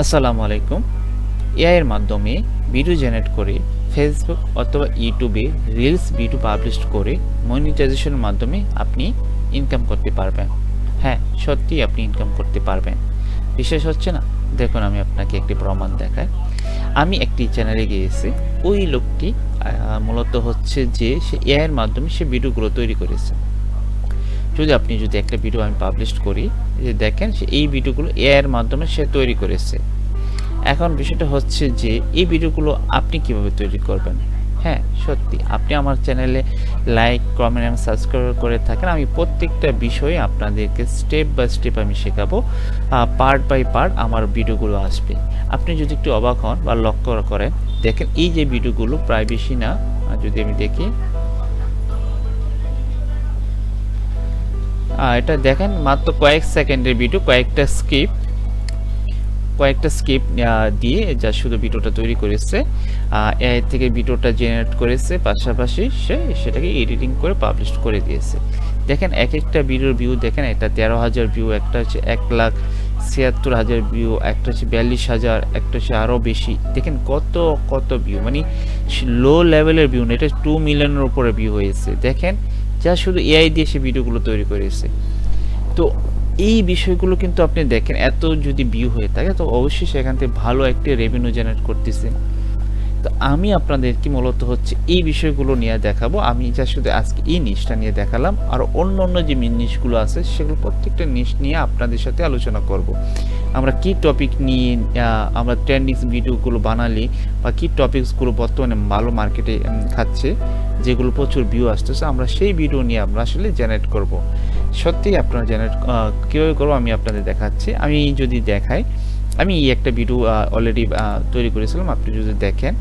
আসসালামু আলাইকুম। এআই এর মাধ্যমে ভিডিও জেনারেট করে ফেসবুক অথবা ইউটিউবে রিলস ভিডিও পাবলিশ করে মনিটাইজেশনের মাধ্যমে আপনি ইনকাম করতে পারবেন। হ্যাঁ, সত্যিই আপনি ইনকাম করতে পারবেন। বিশেষ হচ্ছে না? দেখুন আমি আপনাকে একটি প্রমাণ দেখাই। আমি একটি চ্যানেলে গিয়েছি। ওই লোকটি মূলত হচ্ছে যে সে এআই এর মাধ্যমে সে ভিডিওগুলো তৈরি করেছে। যদি একটা ভিডিও আমি পাবলিশ করি, যে দেখেন সে এই ভিডিওগুলো এআই এর মাধ্যমে সে তৈরি করেছে। এখন বিষয়টা হচ্ছে যে এই ভিডিওগুলো আপনি কিভাবে তৈরি করবেন? হ্যাঁ, সত্যি আপনি আমার চ্যানেলে লাইক, কমেন্ট এবং সাবস্ক্রাইব করে থাকেন। আমি প্রত্যেকটা বিষয়ে আপনাদেরকে স্টেপ বাই স্টেপ আমি শেখাবো। পার্ট বাই পার্ট আমার ভিডিওগুলো আসবে। আপনি যদি একটু অবাক হন বা লক্ষ্য করেন, দেখেন এই যে ভিডিওগুলো প্রায় বেশি না, যদি আমি দেখি, এটা দেখেন মাত্র কয়েক সেকেন্ডের ভিডিও, কয়েকটা স্কিপ দিয়ে যা শুধু ভিডিওটা তৈরি করেছে। এআই থেকে ভিডিওটা জেনারেট করেছে, পাশাপাশি সে সেটাকে এডিটিং করে পাবলিশ করে দিয়েছে। দেখেন এক একটা ভিডিওর ভিউ দেখেন, একটা 13,000 ভিউ, একটা হচ্ছে 1,76,000 ভিউ, একটা হচ্ছে 42,000, একটা হচ্ছে আরও বেশি। দেখেন কত কত ভিউ, মানে লো লেভেলের ভিউ না, এটা 2 মিলিয়নের উপরে ভিউ হয়েছে। দেখেন যা শুধু এআই দিয়ে সে ভিডিওগুলো তৈরি করেছে। তো এই বিষয়গুলো কিন্তু আপনি দেখেন, এত যদি ভিউ হয়ে থাকে তো অবশ্যই সেখান থেকে ভালো একটি রেভিনিউ জেনারেট করতেছে। তো আমি আপনাদেরকে মূলত হচ্ছে এই বিষয়গুলো নিয়ে দেখাবো। আমি যা শুধু আজকে এই নিশটা নিয়ে দেখালাম, আর অন্য অন্য যে নিশগুলো আছে সেগুলো প্রত্যেকটা নিশ নিয়ে আপনাদের সাথে আলোচনা করব। আমরা কি টপিক নিয়ে আমরা ট্রেন্ডিং ভিডিওগুলো বানালি, বা কি টপিকসগুলো বর্তমানে ভালো মার্কেটে খাচ্ছে, যেগুলো প্রচুর ভিউ আসতেছে, আমরা সেই ভিডিও নিয়ে আমরা আসলে জেনারেট করব। সত্যিই আপনারা জেনারেট কীভাবে করবো আমি আপনাদের দেখাচ্ছি। আমি যদি দেখাই, আমি এই একটা ভিডিও অলরেডি তৈরি করেছিলাম, আপনি যদি দেখেন,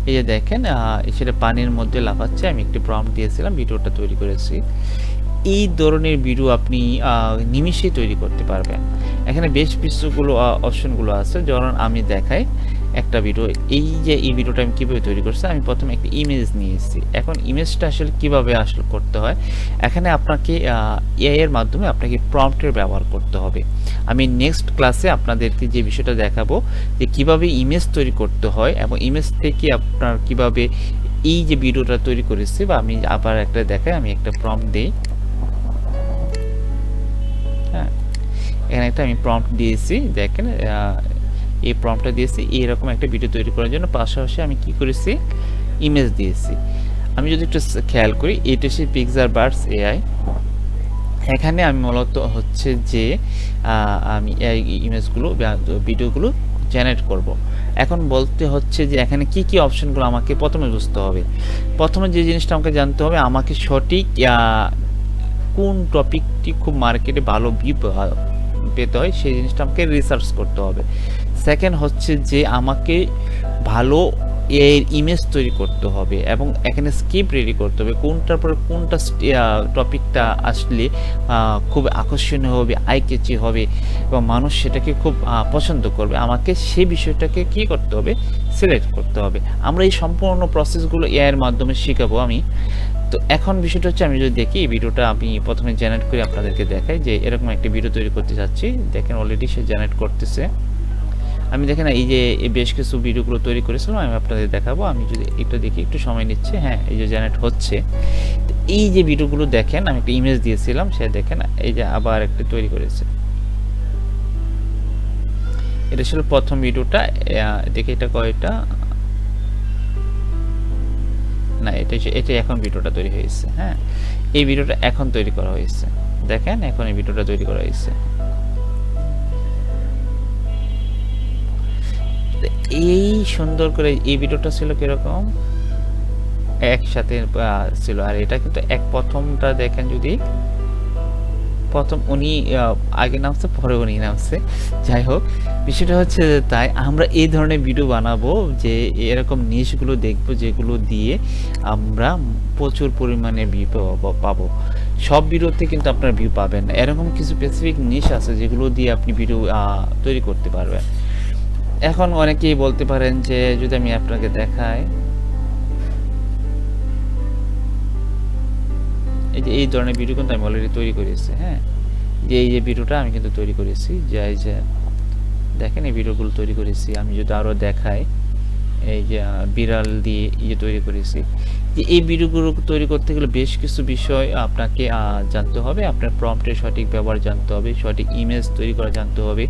এই যে দেখেন সেটা পানির মধ্যে লাফাচ্ছে, আমি একটি প্রম্পট দিয়েছিলাম, ভিডিওটা তৈরি করেছি। এই ধরনের ভিডিও আপনি নিমিষেই তৈরি করতে পারবেন। এখানে বেশ কিছুগুলো অপশনগুলো আছে, যেমন আমি দেখাই একটা ভিডিও। এই ভিডিওটা আমি কীভাবে তৈরি করছি, আমি প্রথমে একটা ইমেজ নিয়ে এসেছি। এখন ইমেজটা আসলে কীভাবে আসলে করতে হয়, এখানে আপনাকে এআই এর মাধ্যমে আপনাকে প্রম্পটের ব্যবহার করতে হবে। আমি নেক্সট ক্লাসে আপনাদেরকে যে বিষয়টা দেখাবো, যে কীভাবে ইমেজ তৈরি করতে হয় এবং ইমেজ থেকে আপনার কীভাবে এই যে ভিডিওটা তৈরি করেছি, বা আমি আবার একটা দেখাই, আমি একটা প্রম্পট দিই। হ্যাঁ, এখানে একটা আমি প্রম্পট দিয়েছি, দেখেন এই প্রম্পটটা দিয়েছি এইরকম একটা ভিডিও তৈরি করার জন্য। পাশাপাশি আমি কি করেছি, ইমেজ দিয়েছি। আমি যদি একটু খেয়াল করি, এটা হচ্ছে পিক্সারবার্স এআই। এখানে আমি মূলত হচ্ছে যে আমি এই ইমেজগুলো ভিডিওগুলো জেনারেট করব। এখন বলতে হচ্ছে যে এখানে কি কি অপশনগুলো আমাকে প্রথমে বুঝতে হবে। প্রথমে যে জিনিসটা আমাকে জানতে হবে, আমাকে সঠিক কোন টপিকটি খুব মার্কেটে ভালো ভিউ পেতে হয় সেই জিনিসটা আমাকে রিসার্চ করতে হবে। সেকেন্ড হচ্ছে যে আমাকে ভালো এর ইমেজ তৈরি করতে হবে এবং এখানে স্ক্রিপ্ট রেডি করতে হবে, কোনটার পর কোনটা টপিকটা আসলে খুব আকর্ষণীয় হবে, আই ক্যাচি হবে এবং মানুষ সেটাকে খুব পছন্দ করবে। আমাকে সেই বিষয়টাকে কী করতে হবে, সিলেক্ট করতে হবে। আমরা এই সম্পূর্ণ প্রসেসগুলো এআই এর মাধ্যমে শেখাবো আমি। তো এখন বিষয়টা হচ্ছে, আমি যদি দেখি এই ভিডিওটা আমি প্রথমে জেনারেট করে আপনাদেরকে দেখাই, যে এরকম একটা ভিডিও তৈরি করতে চাচ্ছি। দেখেন অলরেডি সে জেনারেট করতেছে। আমি দেখেন এই যে বেশ কিছু ভিডিওগুলো তৈরি করেছিলাম, আমি আপনাদের দেখাবো। আমি যদি একটু দেখি, একটু সময় নিচ্ছে। হ্যাঁ, এই যে জেনারেট হচ্ছে। তো এই যে ভিডিওগুলো দেখেন, আমি একটা ইমেজ দিয়েছিলাম, সে দেখেন এই যে আবার একটা তৈরি করেছে। এটা ছিল প্রথম ভিডিওটা। দেখে এটা কয়টা, না এটা এখন ভিডিওটা তৈরি হয়েছে। হ্যাঁ, এই ভিডিওটা এখন তৈরি করা হয়েছে। দেখেন এখন এই ভিডিওটা তৈরি করা হয়েছে। এই সুন্দর করে এই ভিডিওটা ছিল কিরকম, একসাথে ছিল। আর এটা কিন্তু প্রথমটা দেখেন, যদি প্রথম উনি আগে নামছে, পরে উনি নামছে। যাই হোক, বিষয়টা হচ্ছে তাই আমরা এই ধরনের ভিডিও বানাবো, যে এরকম নিশগুলো দেখবো, যেগুলো দিয়ে আমরা প্রচুর পরিমাণে ভিউ পাবো। সব ভিডিওতে কিন্তু আপনার ভিউ পাবেন না, এরকম কিছু স্পেসিফিক নিশ আছে যেগুলো দিয়ে আপনি ভিডিও তৈরি করতে পারবেন। এখন অনেকেই বলতে পারেন যে, যদি আমি আপনাকে দেখাই, এই যে এই ধরনের ভিডিও কিন্তু আমি অলরেডি তৈরি করেছি। হ্যাঁ, যে এই যে ভিডিওটা আমি কিন্তু তৈরি করেছি, যে এই যে দেখেন এই ভিডিওগুলো তৈরি করেছি। আমি যদি আরও দেখাই, এই যে বিড়াল দিয়ে ইয়ে তৈরি করেছি। যে এই ভিডিওগুলো তৈরি করতে গেলে বেশ কিছু বিষয় আপনাকে জানতে হবে। আপনার প্রম্পটের সঠিক ব্যবহার জানতে হবে, সঠিক ইমেজ তৈরি করা জানতে হবে।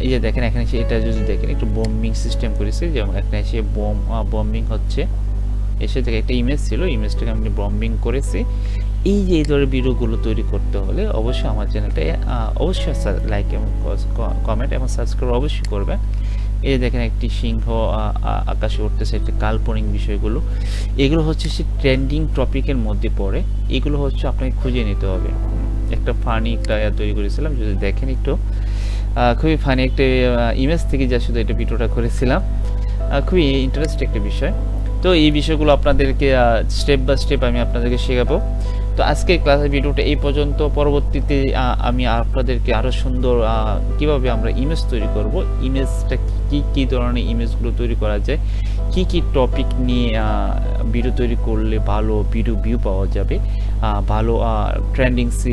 এই যে দেখেন এখানে এসে এটা যদি দেখেন একটু বম্বিং সিস্টেম করেছি, যেমন এখানে এসে বম্বিং হচ্ছে, এসে থেকে একটা ইমেজ ছিল, ইমেজটাকে আমি বম্বিং করেছি। এই যে এই ধরনের ভিডিওগুলো তৈরি করতে হলে অবশ্যই আমার চ্যানেলটা অবশ্যই লাইক এবং কমেন্ট এবং সাবস্ক্রাইব অবশ্যই করবেন। এই দেখেন একটি সিংহ আকাশে উঠতেছে, একটা কাল্পনিক বিষয়গুলো, এগুলো হচ্ছে সে ট্রেন্ডিং টপিকের মধ্যে পড়ে। এগুলো হচ্ছে আপনাকে খুঁজে নিতে হবে। একটা ফানি একটা তৈরি করেছিলাম, যদি দেখেন একটু খুবই ফানি একটা ইমেজ থেকে যা শুধু এটা ভিডিওটা করেছিলাম, খুবই ইন্টারেস্টিং একটা বিষয়। তো এই বিষয়গুলো আপনাদেরকে স্টেপ বাই স্টেপ আমি আপনাদেরকে শেখাবো। তো আজকে ক্লাসের ভিডিওটা এই পর্যন্ত। পরবর্তীতে আমি আপনাদেরকে আরও সুন্দর কিভাবে আমরা ইমেজ তৈরি করব, ইমেজটা কি ধরনের ইমেজগুলো তৈরি করা যায়, কি টপিক নিয়ে ভিডিও তৈরি করলে ভালো ভিডিও ভিউ পাওয়া যাবে, ভালো ট্রেন্ডিংসে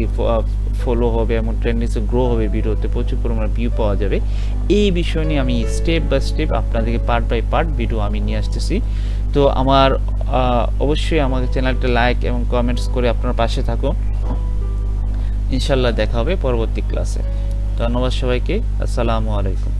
ফলো হবে এবং ট্রেন্ডিংসে গ্রো হবে, ভিডিওতে প্রচুর পরিমাণে ভিউ পাওয়া যাবে, এই বিষয় নিয়ে আমি স্টেপ বাই স্টেপ আপনাদেরকে পার্ট বাই পার্ট ভিডিও আমি নিয়ে আসতেছি। তো আমার অবশ্যই আমাকে চ্যানেলটা লাইক এবং কমেন্টস করে আপনার পাশে থাকুন। ইনশাল্লাহ দেখা হবে পরবর্তী ক্লাসে। ধন্যবাদ সবাইকে। আসসালামু আলাইকুম।